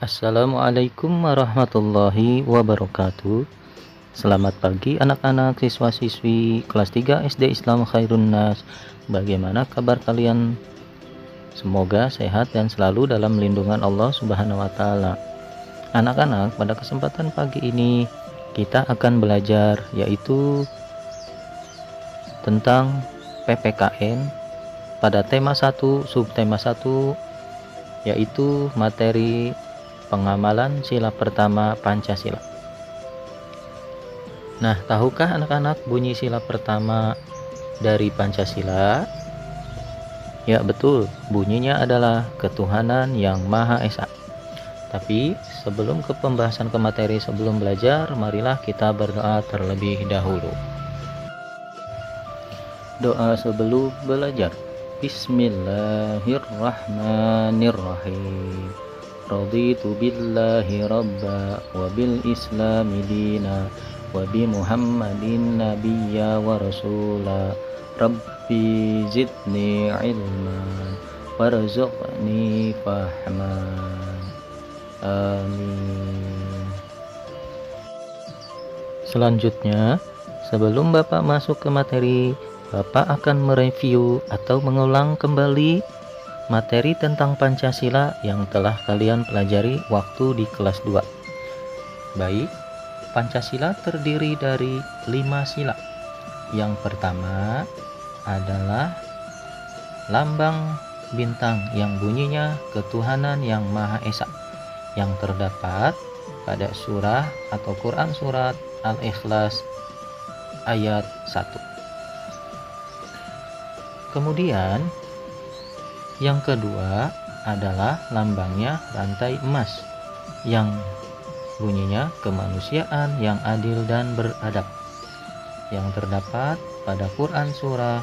Assalamualaikum warahmatullahi wabarakatuh. Selamat pagi anak-anak siswa-siswi kelas 3 SD Islam Khairun Nas. Bagaimana kabar kalian? Semoga sehat dan selalu dalam lindungan Allah Subhanahu wa taala. Anak-anak, pada kesempatan pagi ini kita akan belajar yaitu tentang PPKN pada tema 1, subtema 1, yaitu materi pengamalan sila pertama Pancasila. Nah, tahukah anak-anak bunyi sila pertama dari Pancasila? Ya, betul. Bunyinya adalah ketuhanan yang Maha Esa. Tapi sebelum ke pembahasan ke materi, sebelum belajar, marilah kita berdoa terlebih dahulu. Doa sebelum belajar. Bismillahirrahmanirrahim. Raditu billahi rabba wa bil islami dina wa bi muhammadin nabiyya wa rasula. Rabbi zidni ilman warzuqni fahman. Amin. Selanjutnya, sebelum Bapak masuk ke materi, Bapak akan mereview atau mengulang kembali materi tentang Pancasila yang telah kalian pelajari waktu di kelas 2. Baik, Pancasila terdiri dari 5 sila. Yang pertama adalah lambang bintang yang bunyinya ketuhanan yang Maha Esa, yang terdapat pada surah atau Quran surat Al-Ikhlas ayat 1. Kemudian yang kedua adalah lambangnya rantai emas yang bunyinya kemanusiaan yang adil dan beradab, yang terdapat pada Quran surah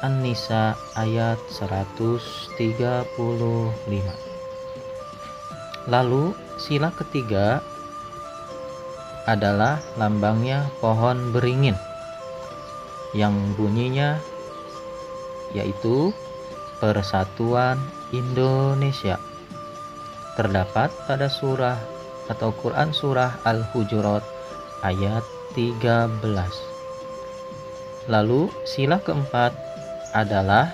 An-Nisa ayat 135. Lalu sila ketiga adalah lambangnya pohon beringin yang bunyinya yaitu Persatuan Indonesia, terdapat pada surah atau Quran surah Al-Hujurat ayat 13. Lalu sila keempat adalah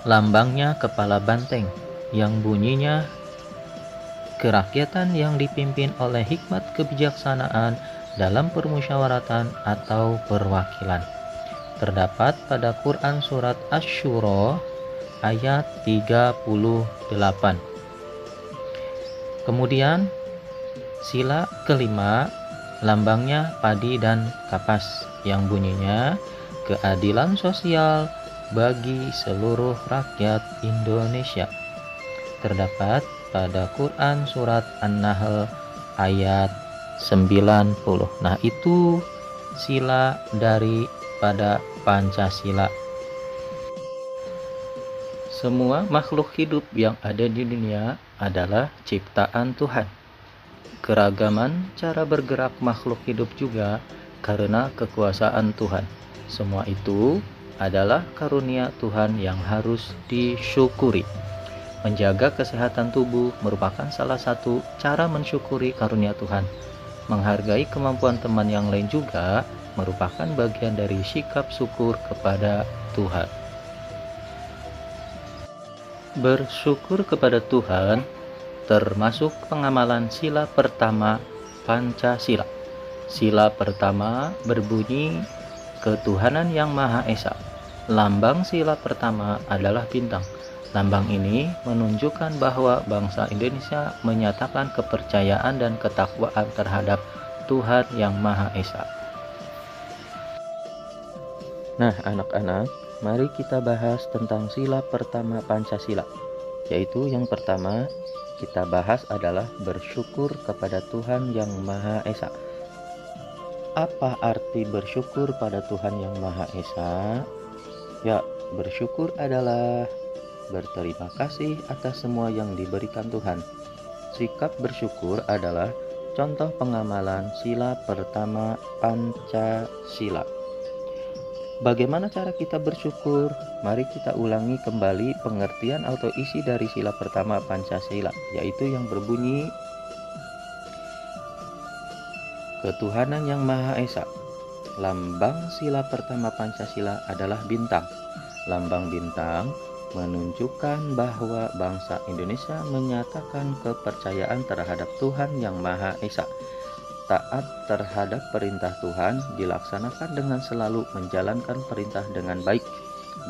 lambangnya kepala banteng yang bunyinya kerakyatan yang dipimpin oleh hikmat kebijaksanaan dalam permusyawaratan atau perwakilan, terdapat pada Quran surat Asy-Syura ayat 38. Kemudian sila kelima lambangnya padi dan kapas yang bunyinya keadilan sosial bagi seluruh rakyat Indonesia, terdapat pada Quran surat An-Nahl ayat 90. Nah, itu sila pada Pancasila. Semua makhluk hidup yang ada di dunia adalah ciptaan Tuhan. Keragaman cara bergerak makhluk hidup juga karena kekuasaan Tuhan. Semua itu adalah karunia Tuhan yang harus disyukuri. Menjaga kesehatan tubuh merupakan salah satu cara mensyukuri karunia Tuhan. Menghargai kemampuan teman yang lain juga merupakan bagian dari sikap syukur kepada Tuhan. Bersyukur kepada Tuhan termasuk pengamalan sila pertama Pancasila. Sila pertama berbunyi ketuhanan yang Maha Esa. Lambang sila pertama adalah bintang. Lambang ini menunjukkan bahwa bangsa Indonesia menyatakan kepercayaan dan ketakwaan terhadap Tuhan yang Maha Esa. Nah, anak-anak, mari kita bahas tentang sila pertama Pancasila, yaitu yang pertama kita bahas adalah bersyukur kepada Tuhan yang Maha Esa. Apa arti bersyukur pada Tuhan yang Maha Esa? Ya, bersyukur adalah berterima kasih atas semua yang diberikan Tuhan. Sikap bersyukur adalah contoh pengamalan sila pertama Pancasila. Bagaimana cara kita bersyukur? Mari kita ulangi kembali pengertian atau isi dari sila pertama Pancasila, yaitu yang berbunyi Ketuhanan Yang Maha Esa. Lambang sila pertama Pancasila adalah bintang. Lambang bintang menunjukkan bahwa bangsa Indonesia menyatakan kepercayaan terhadap Tuhan Yang Maha Esa. Taat terhadap perintah Tuhan dilaksanakan dengan selalu menjalankan perintah dengan baik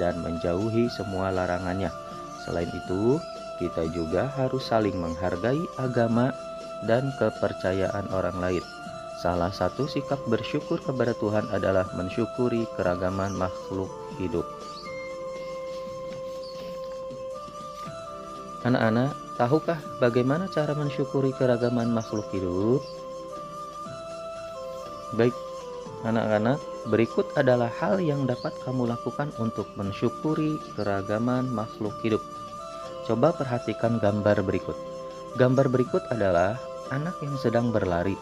dan menjauhi semua larangannya. Selain itu, kita juga harus saling menghargai agama dan kepercayaan orang lain. Salah satu sikap bersyukur kepada Tuhan adalah mensyukuri keragaman makhluk hidup. Anak-anak, tahukah bagaimana cara mensyukuri keragaman makhluk hidup? Baik, anak-anak, berikut adalah hal yang dapat kamu lakukan untuk mensyukuri keragaman makhluk hidup. Coba perhatikan gambar berikut. Gambar berikut adalah anak yang sedang berlari.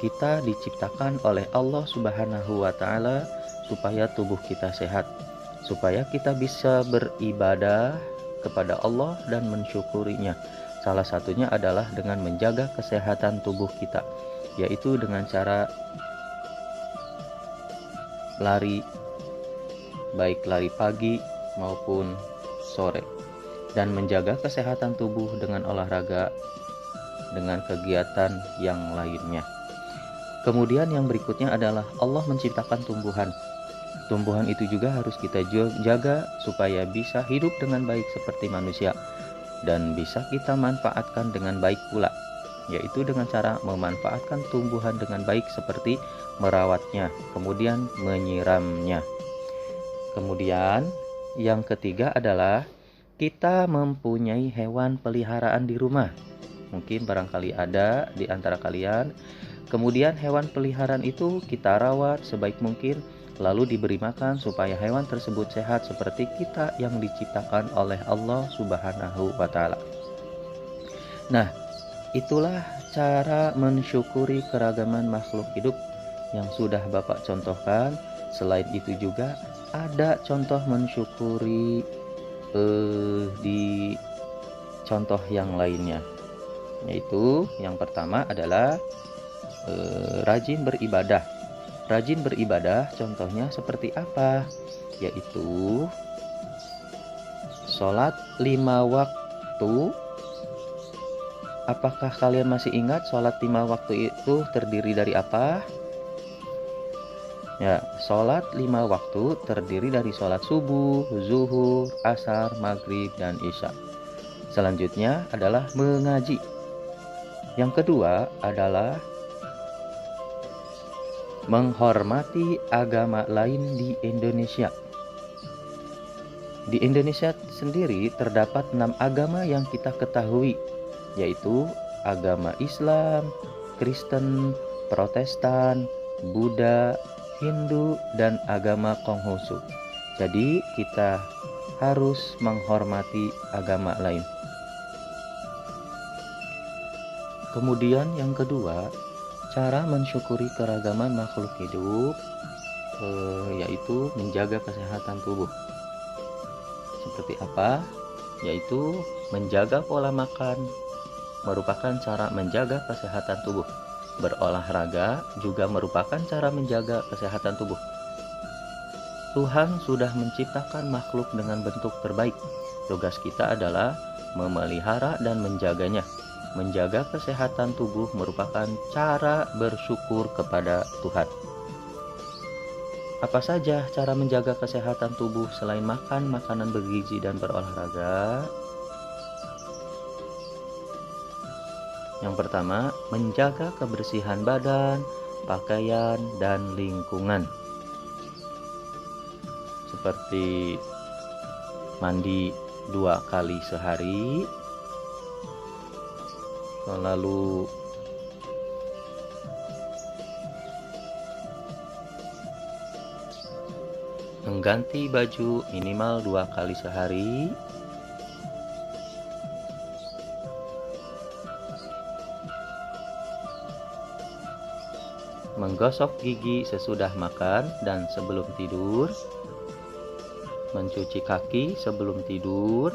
Kita diciptakan oleh Allah Subhanahu wa Ta'ala supaya tubuh kita sehat, supaya kita bisa beribadah kepada Allah dan mensyukurinya. Salah satunya adalah dengan menjaga kesehatan tubuh kita, yaitu dengan cara lari, baik lari pagi maupun sore, dan menjaga kesehatan tubuh dengan olahraga, dengan kegiatan yang lainnya. Kemudian yang berikutnya adalah Allah menciptakan tumbuhan. Tumbuhan itu juga harus kita jaga supaya bisa hidup dengan baik seperti manusia, dan bisa kita manfaatkan dengan baik pula, yaitu dengan cara memanfaatkan tumbuhan dengan baik seperti merawatnya, kemudian menyiramnya. Kemudian yang ketiga adalah kita mempunyai hewan peliharaan di rumah. Mungkin barangkali ada di antara kalian. Kemudian hewan peliharaan itu kita rawat sebaik mungkin, lalu diberi makan supaya hewan tersebut sehat seperti kita yang diciptakan oleh Allah Subhanahu wa Ta'ala. Nah, itulah cara mensyukuri keragaman makhluk hidup yang sudah Bapak contohkan. Selain itu juga ada contoh mensyukuri di contoh yang lainnya, yaitu yang pertama adalah rajin beribadah. Rajin beribadah contohnya seperti apa? Yaitu sholat 5 waktu. Apakah kalian masih ingat sholat 5 waktu itu terdiri dari apa? Ya, sholat 5 waktu terdiri dari sholat subuh, zuhur, asar, maghrib, dan isya. Selanjutnya adalah mengaji. Yang kedua adalah menghormati agama lain di Indonesia. Di Indonesia sendiri terdapat 6 agama yang kita ketahui, yaitu agama Islam, Kristen, Protestan, Buddha, Hindu, dan agama Konghucu. Jadi kita harus menghormati agama lain. Kemudian yang kedua, cara mensyukuri keragaman makhluk hidup yaitu menjaga kesehatan tubuh. Seperti apa? Yaitu menjaga pola makan merupakan cara menjaga kesehatan tubuh. Berolahraga juga merupakan cara menjaga kesehatan tubuh. Tuhan sudah menciptakan makhluk dengan bentuk terbaik. Tugas kita adalah memelihara dan menjaganya. Menjaga kesehatan tubuh merupakan cara bersyukur kepada Tuhan. Apa saja cara menjaga kesehatan tubuh selain makan makanan bergizi dan berolahraga? Yang pertama, menjaga kebersihan badan, pakaian, dan lingkungan. Seperti mandi 2 kali sehari, lalu mengganti baju minimal 2 kali sehari, menggosok gigi sesudah makan dan sebelum tidur, mencuci kaki sebelum tidur,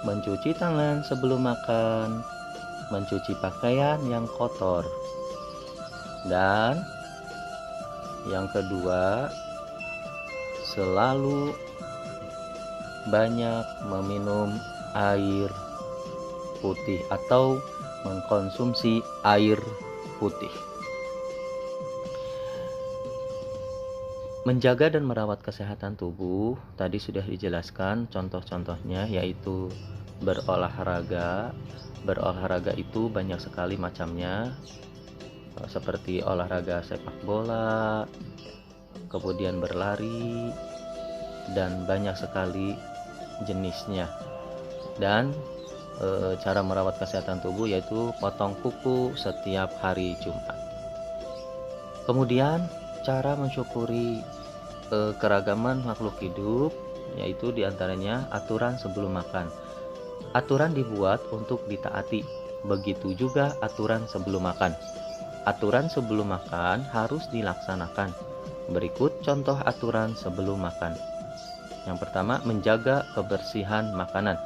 mencuci tangan sebelum makan, mencuci pakaian yang kotor. Dan yang kedua, selalu banyak meminum air putih atau mengkonsumsi air putih. Menjaga dan merawat kesehatan tubuh tadi sudah dijelaskan contoh-contohnya, yaitu berolahraga. Berolahraga itu banyak sekali macamnya, seperti olahraga sepak bola, kemudian berlari, dan banyak sekali jenisnya. Dan cara merawat kesehatan tubuh yaitu potong kuku setiap hari Jumat. Kemudian cara mensyukuri keragaman makhluk hidup, yaitu diantaranya aturan sebelum makan. Aturan dibuat untuk ditaati, begitu juga aturan sebelum makan. Aturan sebelum makan harus dilaksanakan. Berikut contoh aturan sebelum makan. Yang pertama, menjaga kebersihan makanan.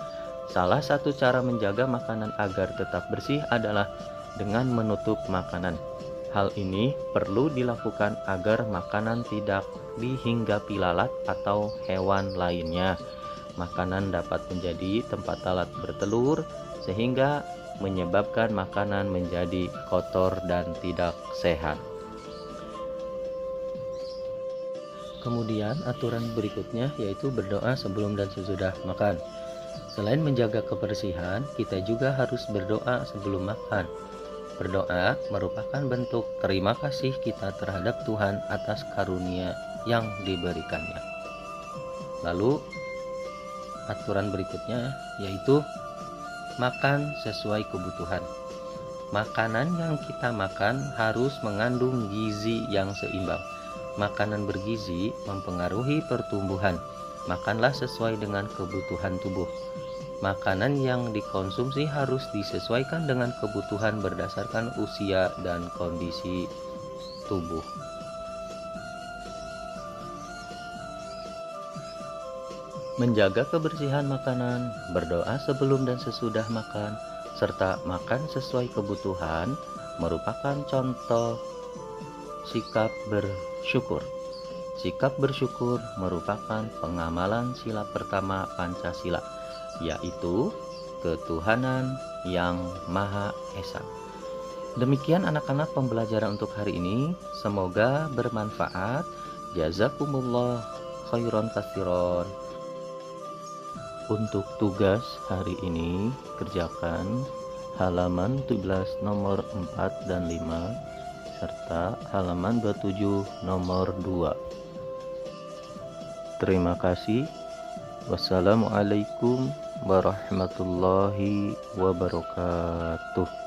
Salah satu cara menjaga makanan agar tetap bersih adalah dengan menutup makanan. Hal ini perlu dilakukan agar makanan tidak dihinggapi lalat atau hewan lainnya. Makanan dapat menjadi tempat lalat bertelur sehingga menyebabkan makanan menjadi kotor dan tidak sehat. Kemudian aturan berikutnya yaitu berdoa sebelum dan sesudah makan. Selain menjaga kebersihan, kita juga harus berdoa sebelum makan. Berdoa merupakan bentuk terima kasih kita terhadap Tuhan atas karunia yang diberikannya. Lalu, aturan berikutnya yaitu makan sesuai kebutuhan. Makanan yang kita makan harus mengandung gizi yang seimbang. Makanan bergizi mempengaruhi pertumbuhan. Makanlah sesuai dengan kebutuhan tubuh. Makanan yang dikonsumsi harus disesuaikan dengan kebutuhan berdasarkan usia dan kondisi tubuh. Menjaga kebersihan makanan, berdoa sebelum dan sesudah makan, serta makan sesuai kebutuhan merupakan contoh sikap bersyukur. Sikap bersyukur merupakan pengamalan sila pertama Pancasila, yaitu ketuhanan yang Maha Esa. Demikian anak-anak pembelajaran untuk hari ini. Semoga bermanfaat. Jazakumullah khairan katsiran. Untuk tugas hari ini, kerjakan halaman 17 nomor 4 dan 5 serta halaman 27 nomor 2. Terima kasih. Wassalamualaikum warahmatullahi wabarakatuh.